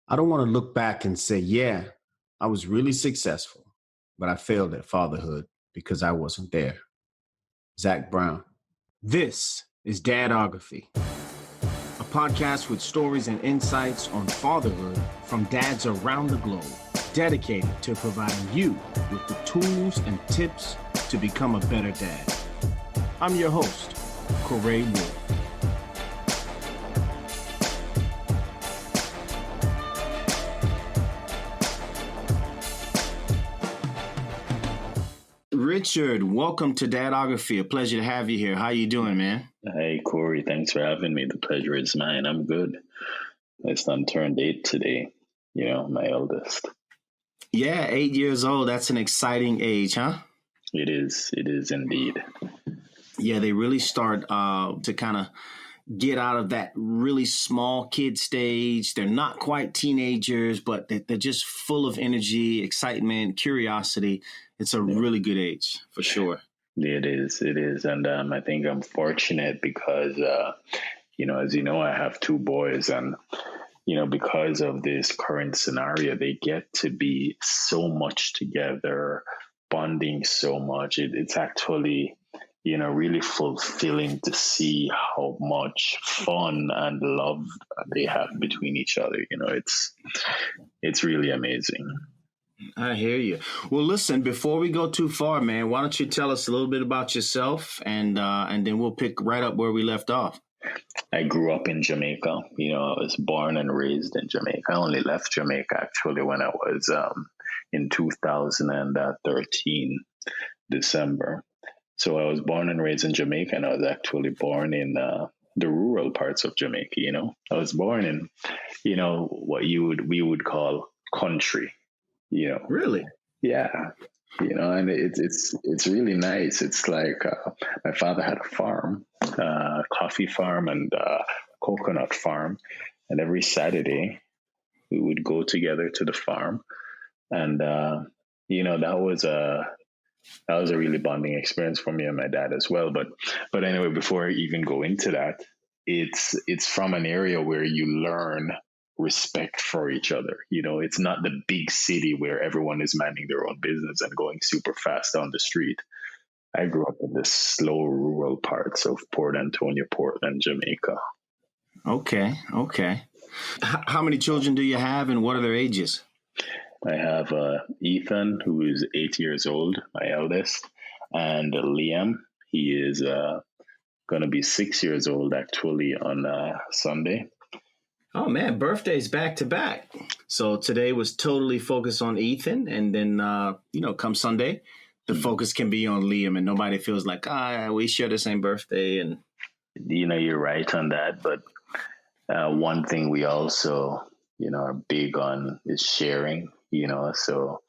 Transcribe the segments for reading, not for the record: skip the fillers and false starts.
I don't want to look back and say, yeah, I was really successful, but I failed at fatherhood because I wasn't there. Zach Brown. This is Dadography, a podcast with stories and insights on fatherhood from dads around the globe, dedicated to providing you with the tools and tips to become a better dad. I'm your host, Corey Wood. Richard, welcome to Dadography. A pleasure to have you here. How you doing, man? Hey, Corey. Thanks for having me. The pleasure is mine. I'm good. My son turned 8 today, my eldest. Yeah, 8 years old. That's an exciting age, huh? It is. It is indeed. Yeah, they really start to kind of get out of that really small kid stage. They're not quite teenagers, but they're just full of energy, excitement, curiosity. It's a really good age for sure. It is. It is. And I think I'm fortunate because, as you know, I have 2 boys and, because of this current scenario, they get to be so much together, bonding so much. It's actually, really fulfilling to see how much fun and love they have between each other. It's really amazing. I hear you. Well, listen, before we go too far, man, why don't you tell us a little bit about yourself and then we'll pick right up where we left off. I grew up in Jamaica. I was born and raised in Jamaica. I only left Jamaica actually when I was in 2013, December. So I was born and raised in Jamaica, and I was actually born in the rural parts of Jamaica. I was born in, what we would call country. Really? Yeah. And it's really nice. It's like my father had a farm, coffee farm and coconut farm. And every Saturday we would go together to the farm. And, that was a really bonding experience for me and my dad as well. But anyway, before I even go into that, it's from an area where you learn respect for each other. It's not the big city where everyone is minding their own business and going super fast down the street. I grew up in the slow rural parts of Port Antonio, Portland, Jamaica. Okay. How many children do you have and what are their ages? I have Ethan, who is 8 years old, my eldest, and Liam. He is going to be 6 years old actually on Sunday. Oh man, birthdays back to back. So today was totally focused on Ethan, and then come Sunday, the focus can be on Liam, and nobody feels like we share the same birthday. And you're right on that. But one thing we also are big on is sharing. So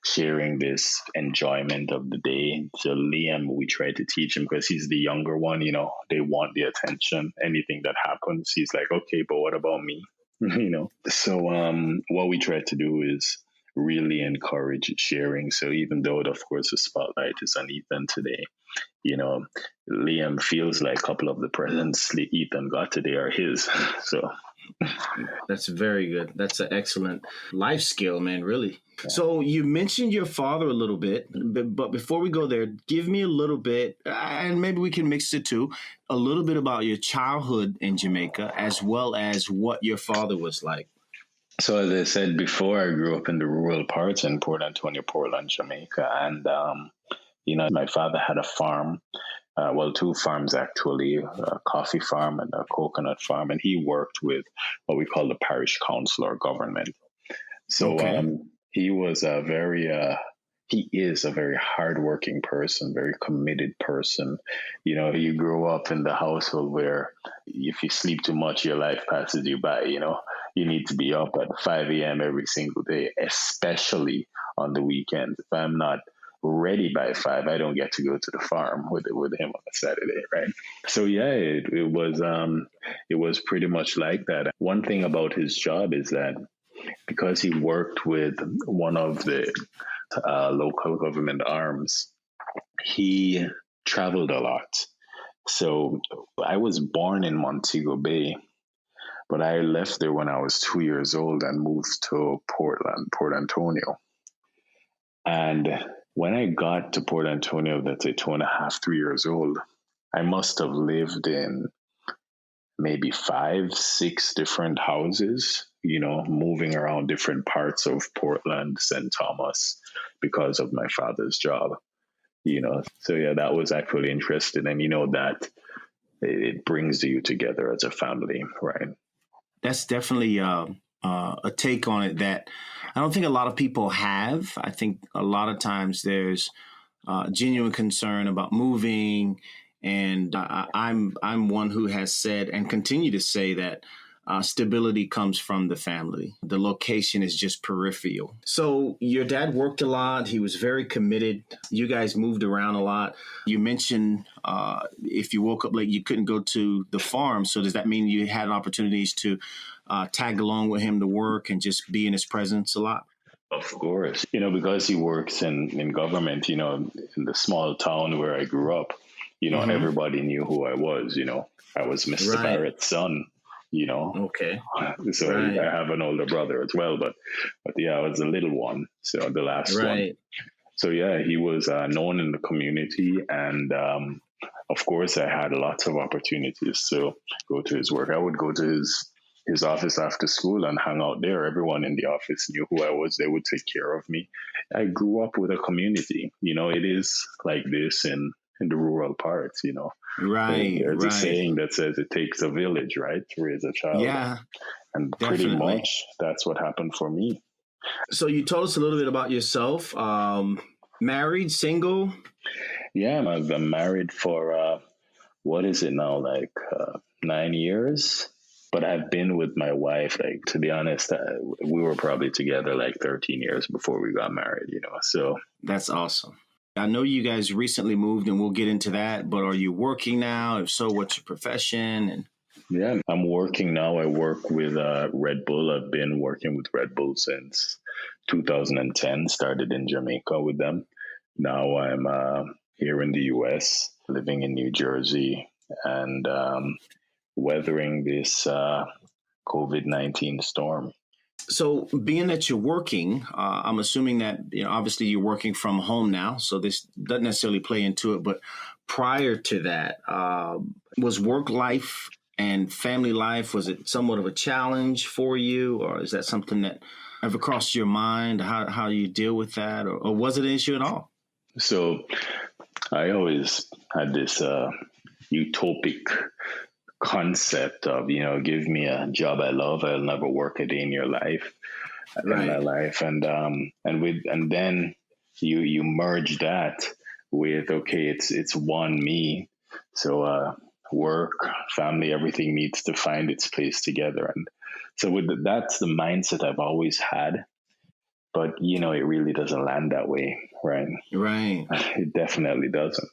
sharing this enjoyment of the day. So Liam, we try to teach him because he's the younger one, they want the attention. Anything that happens, he's like, okay, but what about me? So what we try to do is really encourage sharing. So even though, of course, the spotlight is on Ethan today, Liam feels like a couple of the presents Ethan got today are his. So that's very good. That's an excellent life skill, man, really. Yeah. So you mentioned your father a little bit, but before we go there, give me a little bit, and maybe we can mix the two, a little bit about your childhood in Jamaica, as well as what your father was like. So as I said before, I grew up in the rural parts in Port Antonio, Portland, Jamaica. And, my father had a farm. 2 farms actually, a coffee farm and a coconut farm, and he worked with what we call the Parish Council or government. So he was he is a very hardworking person, very committed person. You grow up in the household where if you sleep too much, your life passes you by. You need to be up at 5 a.m. every single day, especially on the weekends. If I'm not ready by 5, I don't get to go to the farm with him on a Saturday, right? So yeah, it was pretty much like that. One thing about his job is that because he worked with one of the local government arms, he traveled a lot. So I was born in Montego Bay, But I left there when I was 2 years old and moved to Portland, Port Antonio. And when I got to Port Antonio, that's 2.5, 3 years old, I must have lived in maybe 5, 6 different houses, moving around different parts of Portland, St. Thomas, because of my father's job, So yeah, that was actually interesting. And that it brings you together as a family, right? That's definitely a take on it that I don't think a lot of people have. I think a lot of times there's genuine concern about moving. And I'm one who has said and continue to say that stability comes from the family. The location is just peripheral. So your dad worked a lot. He was very committed. You guys moved around a lot. You mentioned if you woke up late, you couldn't go to the farm. So does that mean you had opportunities to tag along with him to work and just be in his presence a lot? Of course, because he works in government, in the small town where I grew up, everybody knew who I was, I was Mr. Right. Barrett's son, Okay. So Right. I have an older brother as well, but yeah, I was the little one. So the last one. Right. So yeah, he was known in the community. And of course, I had lots of opportunities to go to his work. I would go to his office after school and hang out there. Everyone in the office knew who I was. They would take care of me. I grew up with a community. It is like this in the rural parts, Right. There's a Right. saying that says it takes a village, right, to raise a child. Yeah, And pretty definitely. much that's what happened for me. So you told us a little bit about yourself. Married, single? Yeah, I've been married for, what is it now, like 9 years? But I've been with my wife, like, to be honest, we were probably together like 13 years before we got married, so. That's awesome. I know you guys recently moved, and we'll get into that, but are you working now? If so, what's your profession? And yeah, I'm working now. I work with Red Bull. I've been working with Red Bull since 2010, started in Jamaica with them. Now I'm here in the US, living in New Jersey, and weathering this COVID-19 storm. So being that you're working, I'm assuming that, obviously you're working from home now, so this doesn't necessarily play into it, but prior to that, was work life and family life, was it somewhat of a challenge for you, or is that something that ever crossed your mind, how you deal with that, or was it an issue at all? So I always had this utopic concept of, give me a job I love, I'll never work a day in your life, Right. in my life. And then you merge that with, okay, it's one me. So work, family, everything needs to find its place together. And so that's the mindset I've always had. But, it really doesn't land that way, right? Right. It definitely doesn't.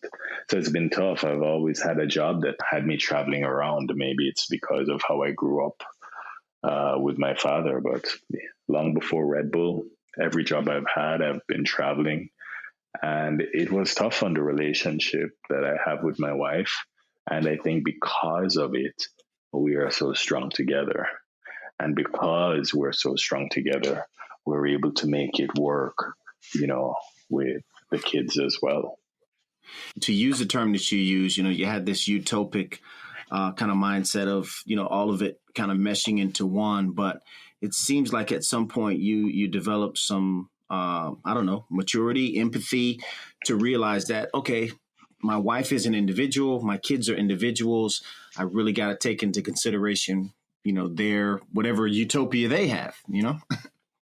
So it's been tough. I've always had a job that had me traveling around. Maybe it's because of how I grew up with my father. But long before Red Bull, every job I've had, I've been traveling. And it was tough on the relationship that I have with my wife. And I think because of it, we are so strong together. And because we're so strong together, we're able to make it work, with the kids as well. To use the term that you use, you had this utopic kind of mindset of, all of it kind of meshing into one. But it seems like at some point you developed some, maturity, empathy to realize that, okay, my wife is an individual, my kids are individuals. I really got to take into consideration, their whatever utopia they have,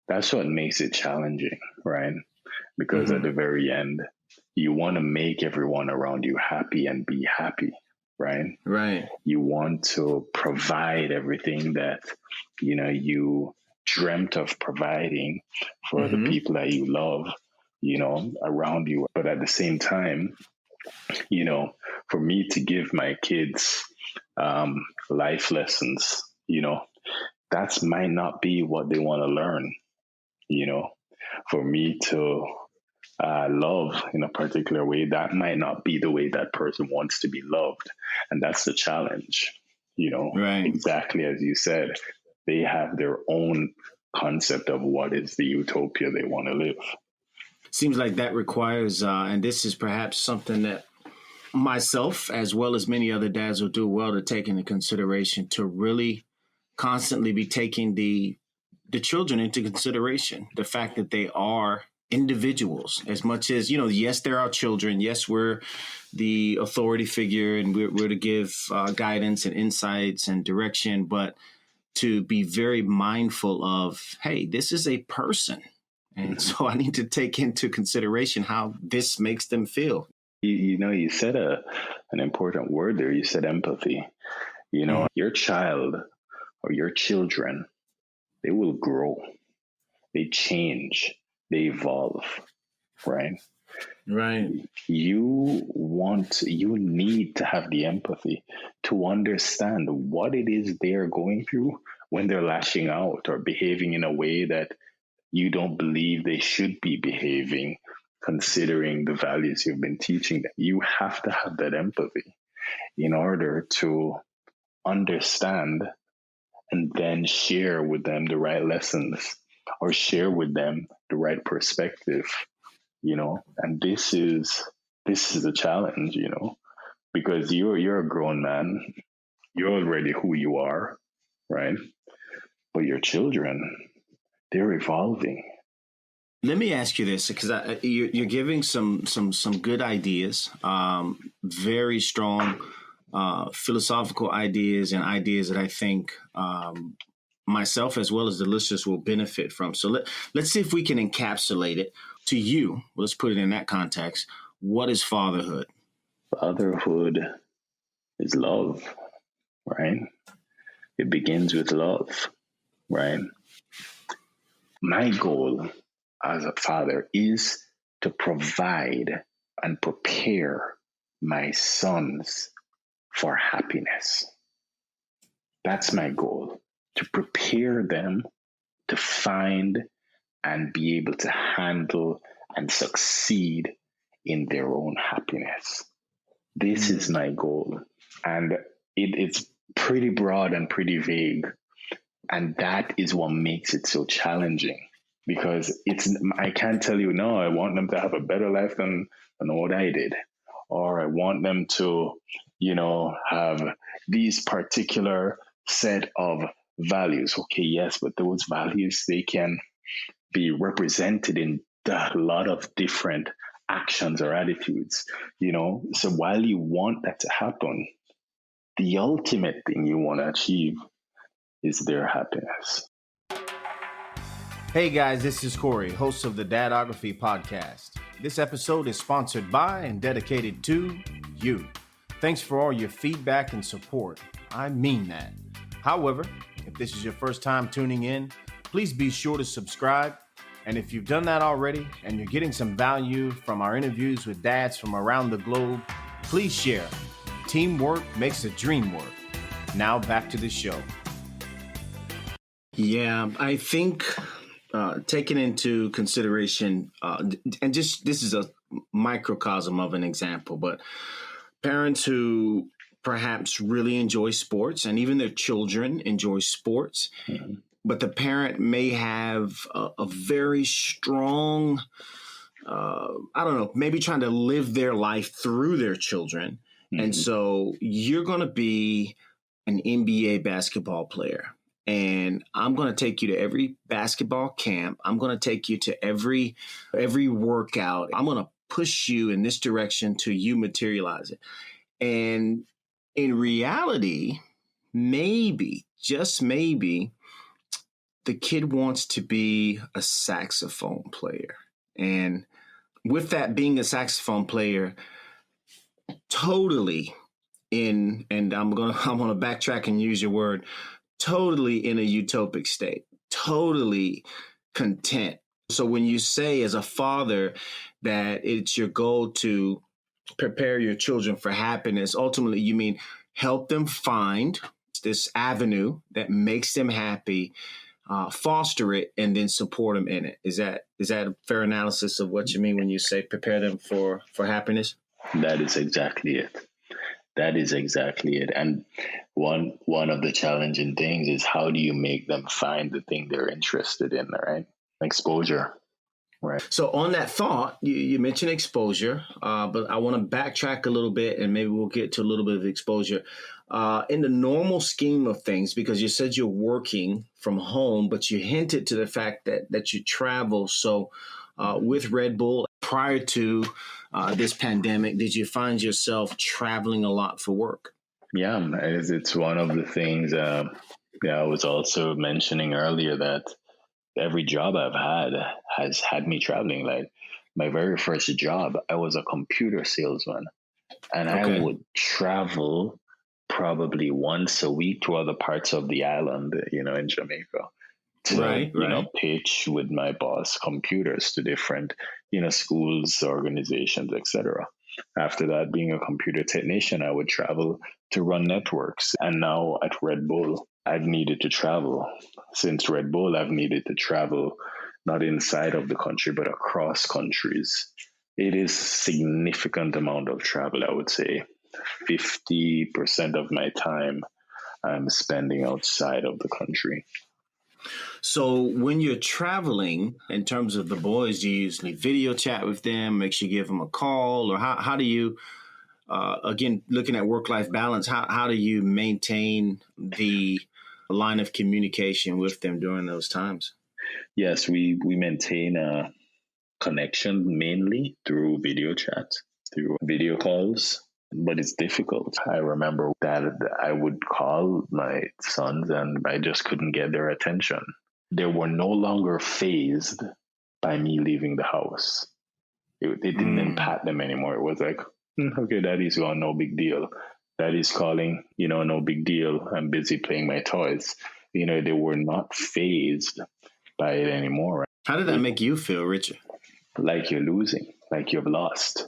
That's what makes it challenging, right? Because at the very end, you want to make everyone around you happy and be happy, right? Right. You want to provide everything that, you dreamt of providing for the people that you love, around you. But at the same time, for me to give my kids life lessons, that might not be what they want to learn, for me to love in a particular way, that might not be the way that person wants to be loved. And that's the challenge, Right. Exactly as you said, they have their own concept of what is the utopia they want to live. Seems like that requires, and this is perhaps something that myself, as well as many other dads, will do well to take into consideration, to really constantly be taking the children into consideration, the fact that they are individuals as much as, yes, they're our children. Yes, we're the authority figure and we're to give guidance and insights and direction, but to be very mindful of, hey, this is a person. And so I need to take into consideration how this makes them feel. You said an important word there. You said empathy. Your child or your children, they will grow, they change, they evolve, right? Right. You need to have the empathy to understand what it is they're going through when they're lashing out or behaving in a way that you don't believe they should be behaving, considering the values you've been teaching them. You have to have that empathy in order to understand and then share with them the right lessons or share with them the right perspective, and this is a challenge, because you're a grown man, you're already who you are, right? But your children, they're evolving. Let me ask you this, because you're giving some good ideas, very strong philosophical ideas and ideas that I think myself as well as the listeners will benefit from. So let's see if we can encapsulate it to you. Let's put it in that context. What is fatherhood? Fatherhood is love, right? It begins with love, right? My goal as a father is to provide and prepare my sons for happiness. That's my goal, to prepare them to find and be able to handle and succeed in their own happiness. This is my goal. And it's pretty broad and pretty vague. And that is what makes it so challenging, because I can't tell you, no, I want them to have a better life than what I did. Or I want them to, have these particular set of values. Okay, yes, but those values, they can be represented in a lot of different actions or attitudes, So while you want that to happen, the ultimate thing you want to achieve is their happiness. Hey guys, this is Corey, host of the Dadography podcast. This episode is sponsored by and dedicated to you. Thanks for all your feedback and support. I mean that. However, if this is your first time tuning in, please be sure to subscribe. And if you've done that already and you're getting some value from our interviews with dads from around the globe, please share. Teamwork makes the dream work. Now back to the show. Yeah, I think taking into consideration, and just this is a microcosm of an example, but parents who perhaps really enjoy sports, and even their children enjoy sports, but the parent may have a very strong, maybe trying to live their life through their children. And so you're going to be an NBA basketball player. And I'm going to take you to every basketball camp. I'm going to take you to every workout. I'm going to push you in this direction till you materialize it. And in reality, maybe, just maybe, the kid wants to be a saxophone player. And with that being a saxophone player, totally and I'm gonna backtrack and use your word, totally in a utopic state, totally content. So when you say as a father that it's your goal to prepare your children for happiness, ultimately you mean help them find this avenue that makes them happy, foster it, and then support them in it. Is that a fair analysis of what you mean when you say prepare them for happiness? That is exactly it. That is exactly it. And one of the challenging things is how do you make them find the thing they're interested in, right? Exposure. Right. So on that thought, you mentioned exposure, but I want to backtrack a little bit and maybe we'll get to a little bit of exposure. In the normal scheme of things, because you said you're working from home, but you hinted to the fact that you travel. So with Red Bull, prior to this pandemic, did you find yourself traveling a lot for work? Yeah, it's one of the things I was also mentioning earlier that every job I've had has had me traveling. Like my very first job, I was a computer salesman, and I Okay. would travel probably once a week to other parts of the island, in Jamaica to, Right. pitch with my boss computers to different, schools, organizations, etc. After that, being a computer technician, I would travel to run networks. And now at Red Bull, I've needed to travel. Since Red Bull, I've needed to travel not inside of the country, but across countries. It is significant amount of travel, I would say. 50% of my time I'm spending outside of the country. So when you're traveling, in terms of the boys, do you usually video chat with them, make sure you give them a call, or how do you, again, looking at work-life balance, how do you maintain the line of communication with them during those times? Yes, we maintain a connection mainly through video chat, through video calls, but it's difficult. I remember that I would call my sons and I just couldn't get their attention. They were no longer phased by me leaving the house. It didn't impact them anymore. It was like, okay, daddy's gone, no big deal. Daddy's calling, no big deal. I'm busy playing my toys. They were not phased by it anymore. How did that make you feel, Richard? Like you're losing, like you've lost,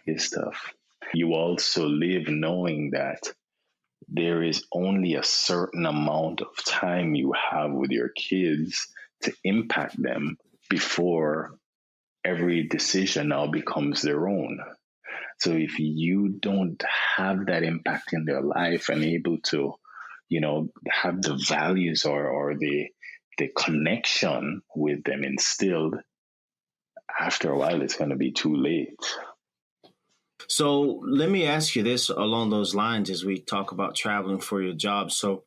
his stuff. You also live knowing that there is only a certain amount of time you have with your kids to impact them before every decision now becomes their own. So if you don't have that impact in their life and able to, have the values or the connection with them instilled, after a while it's going to be too late. So let me ask you this along those lines as we talk about traveling for your job. So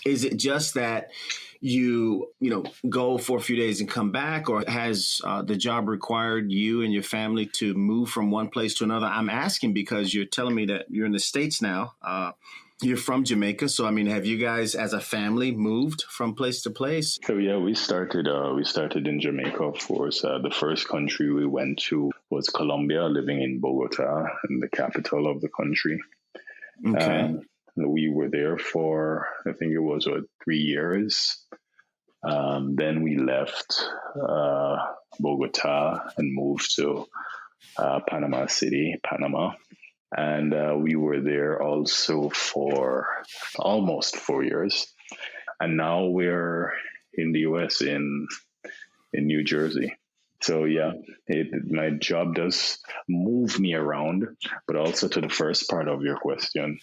is it just that you go for a few days and come back, or has the job required you and your family to move from one place to another? I'm asking because you're telling me that you're in the States now. You're from Jamaica. So, I mean, have you guys as a family moved from place to place? So, yeah, we started in Jamaica, of course. The first country we went to was Colombia, living in Bogota, in the capital of the country. Okay. We were there for, I think it was 3 years. Then we left Bogota and moved to Panama City, Panama. And we were there also for almost 4 years. And now we're in the US in New Jersey. So yeah, my job does move me around, but also to the first part of your question,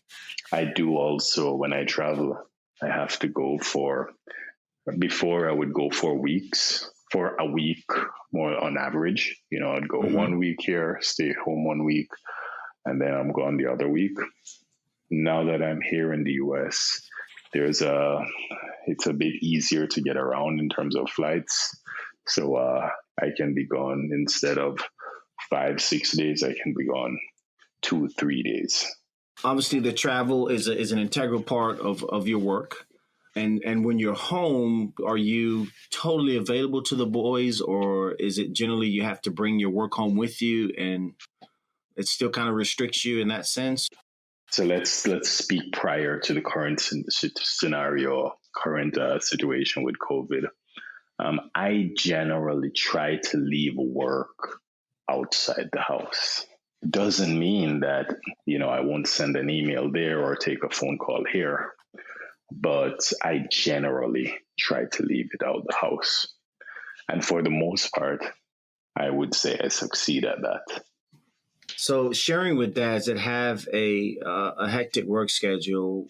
I do also, when I travel, I have to go before I would go for weeks, for a week more on average. I'd go 1 week here, stay home 1 week, and then I'm gone the other week. Now that I'm here in the US, it's a bit easier to get around in terms of flights. So I can be gone instead of 5-6 days, I can be gone 2-3 days. Obviously, the travel is an integral part of your work. And when you're home, are you totally available to the boys, or is it generally you have to bring your work home with you and it still kind of restricts you in that sense? So let's speak prior to the current scenario, current situation with COVID. I generally try to leave work outside the house. Doesn't mean that, I won't send an email there or take a phone call here, but I generally try to leave it out the house. And for the most part, I would say I succeed at that. So sharing with dads that have a hectic work schedule,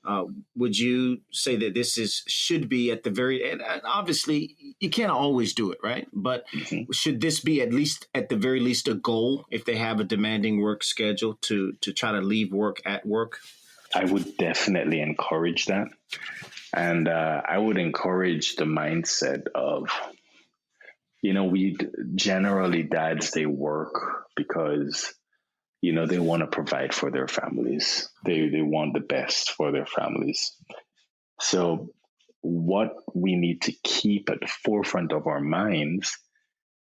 uh, would you say that this is should be at the very and obviously you can't always do it, right? But Mhm. should this be at least at the very least a goal if they have a demanding work schedule to try to leave work at work? I would definitely encourage that. And I would encourage the mindset of, we generally dads, they work because, they want to provide for their families. They want the best for their families. So what we need to keep at the forefront of our minds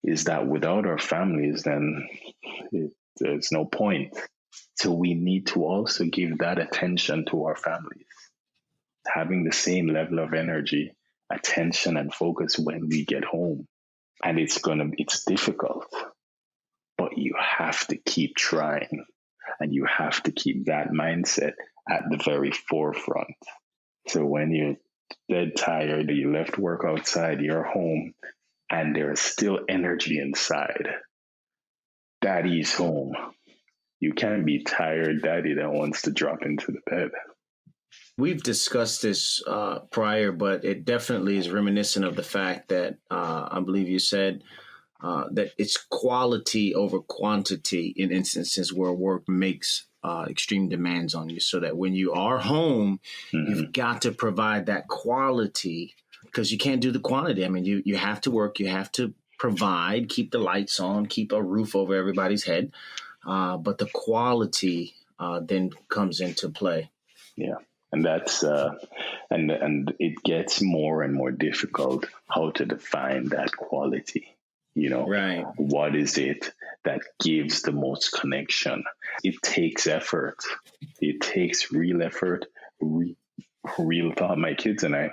is that without our families, then there's no point. So we need to also give that attention to our families, having the same level of energy, attention, and focus when we get home. And it's difficult, but you have to keep trying and you have to keep that mindset at the very forefront. So when you're dead tired, you left work outside, you're home, and there's still energy inside. Daddy's home. You can't be tired daddy that wants to drop into the bed. We've discussed this prior, but it definitely is reminiscent of the fact that I believe you said that it's quality over quantity in instances where work makes extreme demands on you. So that when you are home, you've got to provide that quality because you can't do the quantity. I mean, you have to work, you have to provide, keep the lights on, keep a roof over everybody's head. But the quality then comes into play. Yeah. And that's and it gets more and more difficult how to define that quality. Right. What is it that gives the most connection? It takes effort. It takes real effort, real thought. My kids and I,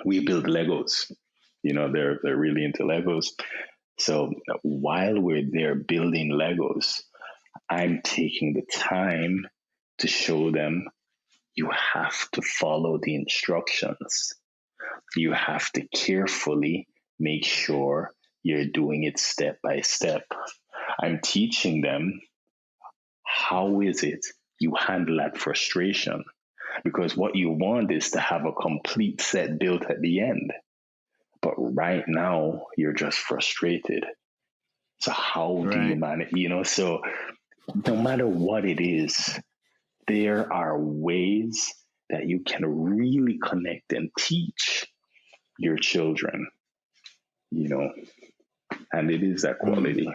we build Legos. They're really into Legos. So while we're there building Legos, I'm taking the time to show them you have to follow the instructions. You have to carefully make sure you're doing it step by step. I'm teaching them how is it you handle that frustration, because what you want is to have a complete set built at the end. But right now, you're just frustrated. So how do you manage? So no matter what it is, there are ways that you can really connect and teach your children, and it is that quality.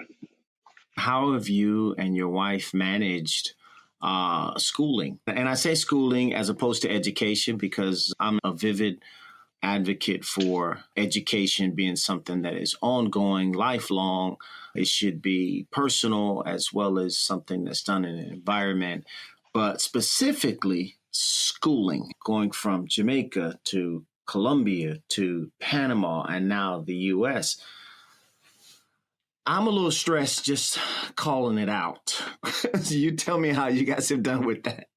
How have you and your wife managed schooling? And I say schooling as opposed to education because I'm a vivid advocate for education being something that is ongoing, lifelong. It should be personal as well as something that's done in an environment. But specifically, schooling, going from Jamaica to Colombia to Panama and now the U.S. I'm a little stressed just calling it out. So you tell me how you guys have done with that.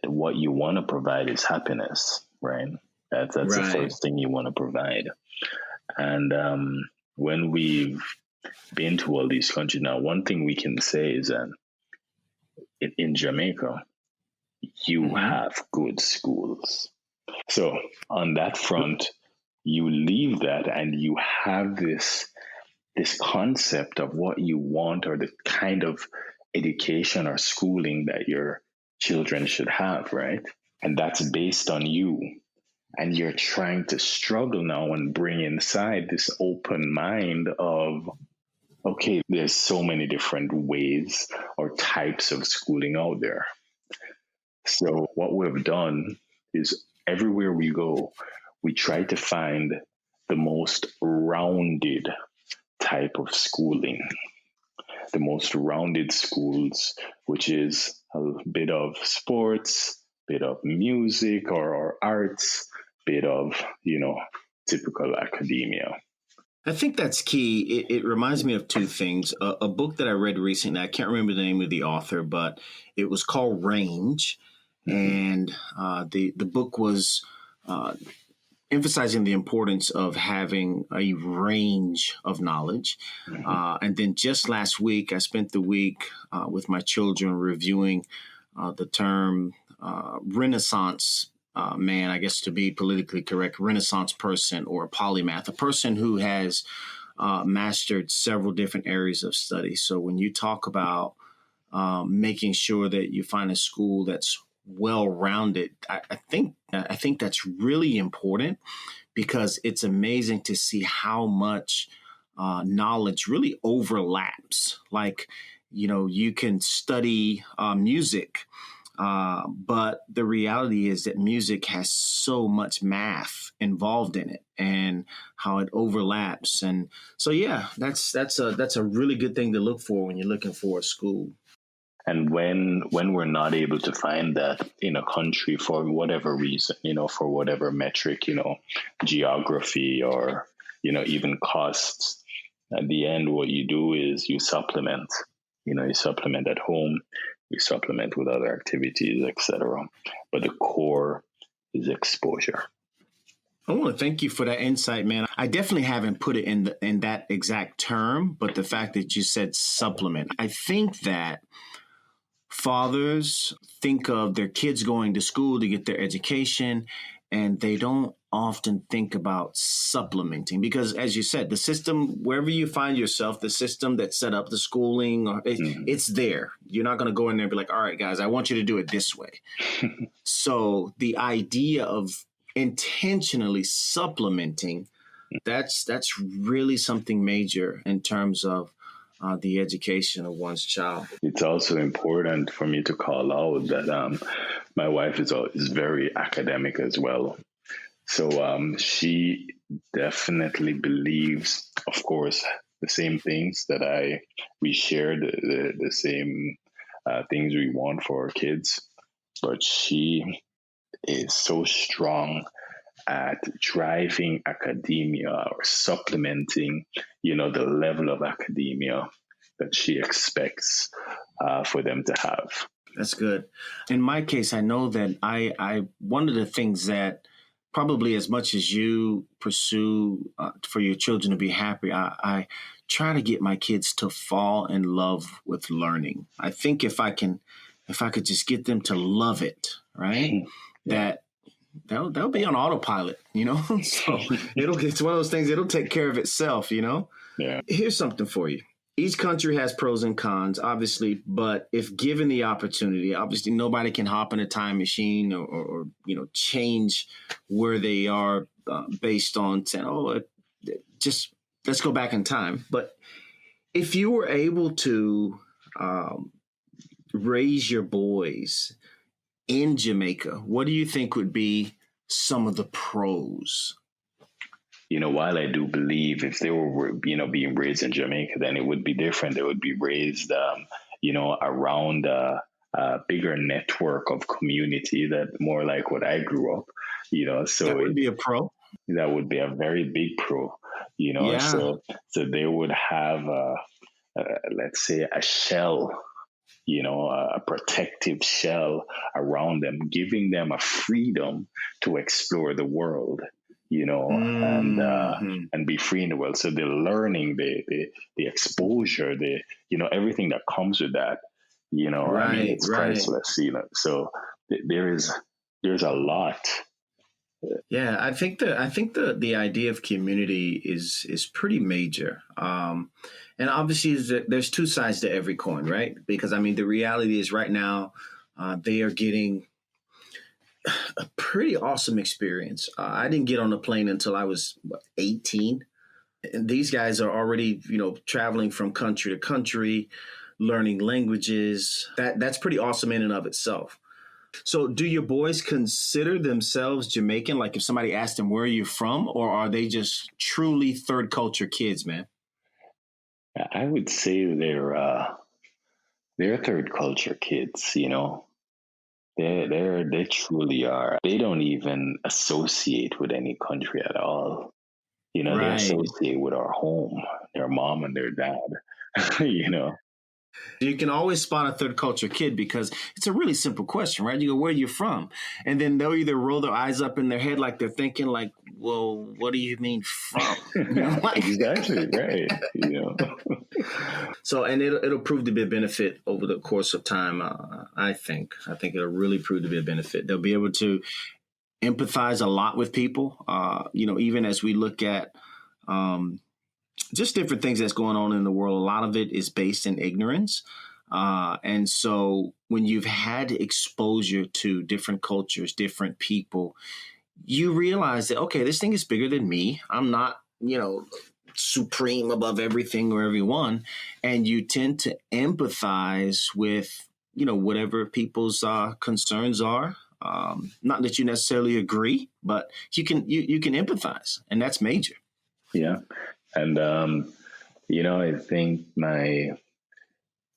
What you want to provide is happiness, right? That's right. The first thing you want to provide. And when we've been to all these countries now, one thing we can say is that in Jamaica, you have good schools. So on that front, you leave that and you have this concept of what you want or the kind of education or schooling that your children should have, right? And that's based on you. And you're trying to struggle now and bring inside this open mind of, okay, there's so many different ways or types of schooling out there. So what we've done is everywhere we go, we try to find the most rounded type of schooling, the most rounded schools, which is a bit of sports, bit of music or arts, bit of, typical academia. I think that's key. It reminds me of two things. A book that I read recently, I can't remember the name of the author, but it was called Range. And the book was emphasizing the importance of having a range of knowledge. And then just last week, I spent the week with my children reviewing the term Renaissance man, I guess to be politically correct, Renaissance person or a polymath, a person who has mastered several different areas of study. So when you talk about making sure that you find a school that's well-rounded, I think that's really important because it's amazing to see how much knowledge really overlaps. Like, you can study music, but the reality is that music has so much math involved in it and how it overlaps. And so, yeah, that's a really good thing to look for when you're looking for a school. And when we're not able to find that in a country for whatever reason, for whatever metric, geography or, even costs, at the end, what you do is you supplement. You supplement at home, you supplement with other activities, etc. But the core is exposure. I want to thank you for that insight, man. I definitely haven't put it in that exact term, but the fact that you said supplement, I think that fathers think of their kids going to school to get their education, and they don't often think about supplementing because, as you said, the system, wherever you find yourself, the system that set up the schooling, it's there. You're not going to go in there and be like, all right, guys, I want you to do it this way. So the idea of intentionally supplementing, that's really something major in terms of the education of one's child. It's also important for me to call out that my wife is very academic as well. So she definitely believes, of course, the same things that we share, the same things we want for our kids. But she is so strong at driving academia or supplementing, the level of academia that she expects for them to have. That's good. In my case, I know that I one of the things that probably as much as you pursue for your children to be happy, I try to get my kids to fall in love with learning. I think if I could just get them to love it, right? That they'll be on autopilot, So it's one of those things. It'll take care of itself, Yeah. Here's something for you. Each country has pros and cons, obviously, but if given the opportunity, obviously nobody can hop in a time machine or change where they are based on saying, just let's go back in time. But if you were able to raise your boys in Jamaica, what do you think would be some of the pros? While I do believe if they were, being raised in Jamaica, then it would be different. They would be raised, around a bigger network of community that more like what I grew up, So that would be a pro. That would be a very big pro, Yeah. So they would have, let's say, a shell, a protective shell around them, giving them a freedom to explore the world. And be free in the world. So the learning, the exposure, everything that comes with that, it's priceless, So there's a lot. Yeah, I think the idea of community is pretty major. And obviously there's two sides to every coin, right? Because the reality is right now they are getting a pretty awesome experience. I didn't get on the plane until I was 18. And these guys are already, traveling from country to country, learning languages. That's pretty awesome in and of itself. So do your boys consider themselves Jamaican? Like if somebody asked them, where are you from? Or are they just truly third culture kids, man? I would say they're third culture kids, They truly are. They don't even associate with any country at all. They associate with our home, their mom and their dad, You can always spot a third culture kid because it's a really simple question, right? You go, where are you from? And then they'll either roll their eyes up in their head like they're thinking like, well, what do you mean from? Exactly, right. So, and it'll prove to be a benefit over the course of time. I think it'll really prove to be a benefit. They'll be able to empathize a lot with people. Even as we look at just different things that's going on in the world, a lot of it is based in ignorance. And so when you've had exposure to different cultures, different people, you realize that, okay, this thing is bigger than me. I'm not, supreme above everything or everyone. And you tend to empathize with, whatever people's concerns are. Not that you necessarily agree, but you can empathize, and that's major. Yeah. And, I think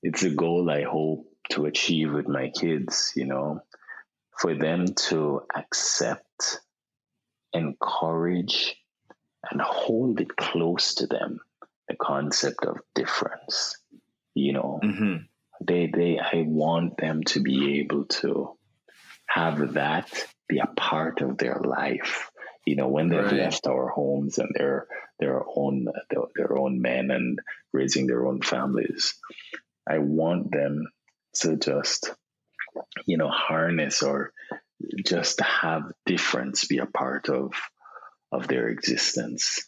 it's a goal I hope to achieve with my kids, for them to accept, encourage, and hold it close to them, the concept of difference. Mm-hmm. I want them to be able to have that be a part of their life. When they've left our homes and they're their own men and raising their own families, I want them to just, harness or just have difference be a part of their existence,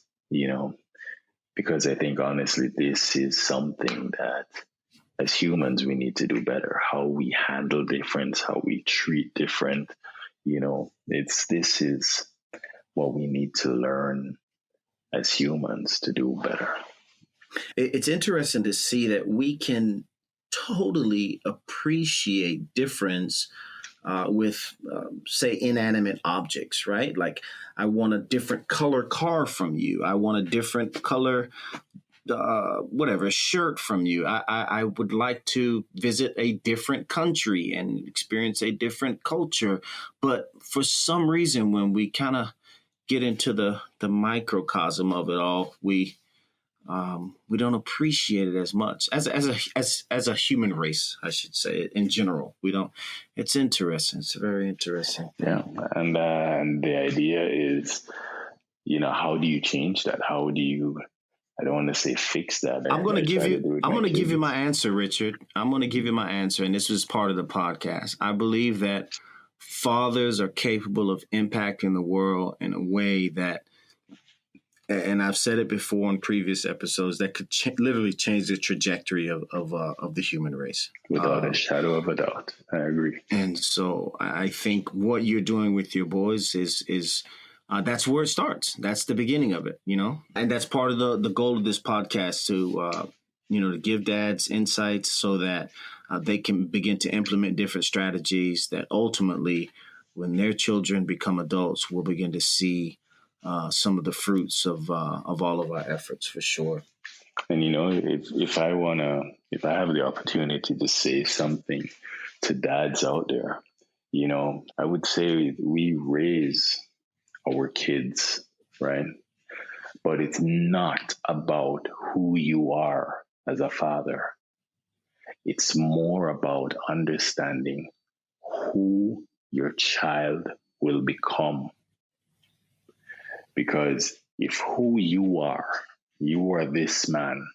because I think honestly, this is something that as humans, we need to do better. How we handle difference, how we treat different, this is what we need to learn as humans to do better. It's interesting to see that we can totally appreciate difference with, say, inanimate objects, right? Like, I want a different color car from you. I want a different color, shirt from you. I would like to visit a different country and experience a different culture. But for some reason, when we kind of get into the microcosm of it all, we don't appreciate it as much as a human race, I should say. In general, we don't. It's interesting. It's very interesting. Yeah, and the idea is, how do you change that? How do you? I don't want to say fix that. I'm going to give you my answer, Richard. I'm going to give you my answer, and this was part of the podcast. I believe that fathers are capable of impacting the world in a way that, and I've said it before in previous episodes, that could literally change the trajectory of the human race. Without a shadow of a doubt. I agree. And so I think what you're doing with your boys is that's where it starts. That's the beginning of it, and that's part of the goal of this podcast to give dads insights so that they can begin to implement different strategies that ultimately, when their children become adults, we'll begin to see some of the fruits of all of our efforts, for sure. And if I have the opportunity to say something to dads out there, I would say we raise our kids, right? But it's not about who you are as a father. It's more about understanding who your child will become. Because if who you are this man,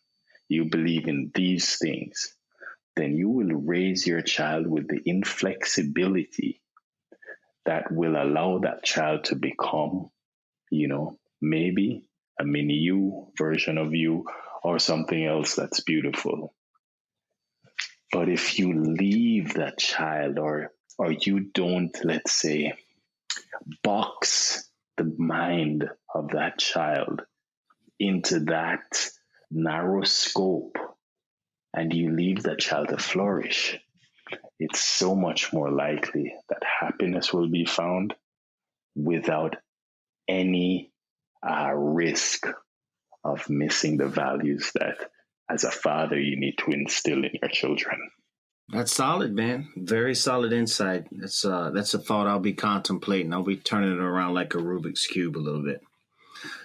you believe in these things, then you will raise your child with the inflexibility that will allow that child to become, maybe a mini you version of you or something else that's beautiful. But if you leave that child or you don't, let's say, box the mind of that child into that narrow scope and you leave that child to flourish, it's so much more likely that happiness will be found without any risk of missing the values that, as a father, you need to instill in your children. That's solid, man. Very solid insight. That's a thought I'll be contemplating. I'll be turning it around like a Rubik's Cube a little bit.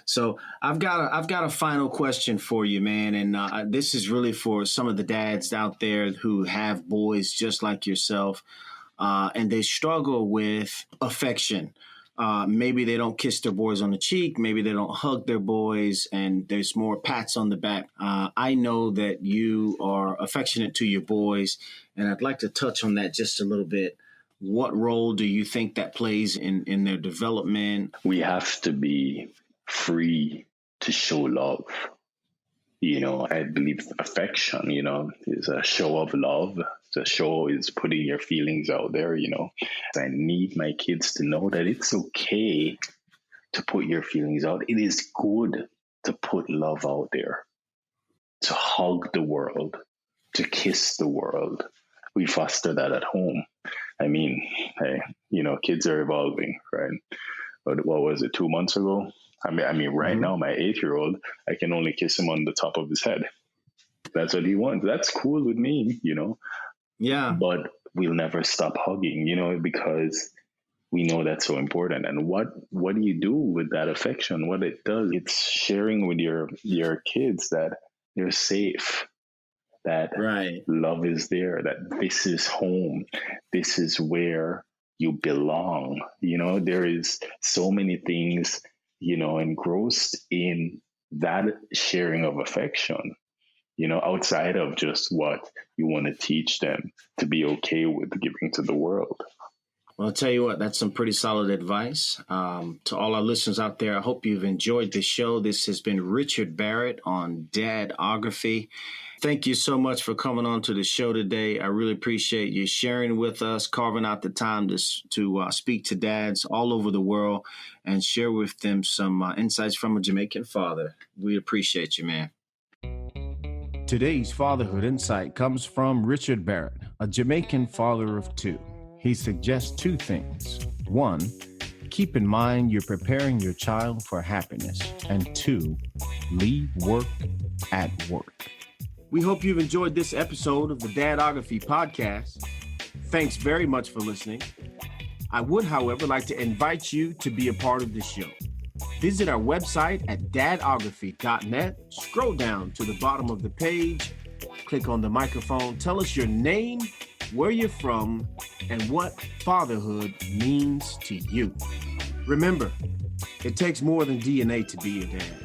So I've got a final question for you, man, and this is really for some of the dads out there who have boys just like yourself, and they struggle with affection. Maybe they don't kiss their boys on the cheek. Maybe they don't hug their boys, and there's more pats on the back. I know that you are affectionate to your boys, and I'd like to touch on that just a little bit. What role do you think that plays in their development? We have to be free to show love. I believe affection, is a show of love. The show is putting your feelings out there. I need my kids to know that it's okay to put your feelings out. It is good to put love out there, to hug the world, to kiss the world. We foster that at home. I mean, hey, kids are evolving, right? But what was it, 2 months ago? Right now, my 8-year-old, I can only kiss him on the top of his head. That's what he wants. That's cool with me, Yeah. But we'll never stop hugging, because we know that's so important. And what do you do with that affection? What it does, it's sharing with your kids that they're safe, that love is there, that this is home, this is where you belong. There is so many things, engrossed in that sharing of affection, outside of just what you want to teach them to be okay with giving to the world. Well, I'll tell you what, that's some pretty solid advice. To all our listeners out there, I hope you've enjoyed this show. This has been Richard Barrett on Dadography. Thank you so much for coming on to the show today. I really appreciate you sharing with us, carving out the time to speak to dads all over the world and share with them some insights from a Jamaican father. We appreciate you, man. Today's fatherhood insight comes from Richard Barrett, a Jamaican father of 2. He suggests 2 things. 1, keep in mind you're preparing your child for happiness. And 2, leave work at work. We hope you've enjoyed this episode of the Dadography podcast. Thanks very much for listening. I would, however, like to invite you to be a part of the show. Visit our website at dadography.net. Scroll down to the bottom of the page, click on the microphone, tell us your name, where you're from, and what fatherhood means to you. Remember, it takes more than DNA to be a dad.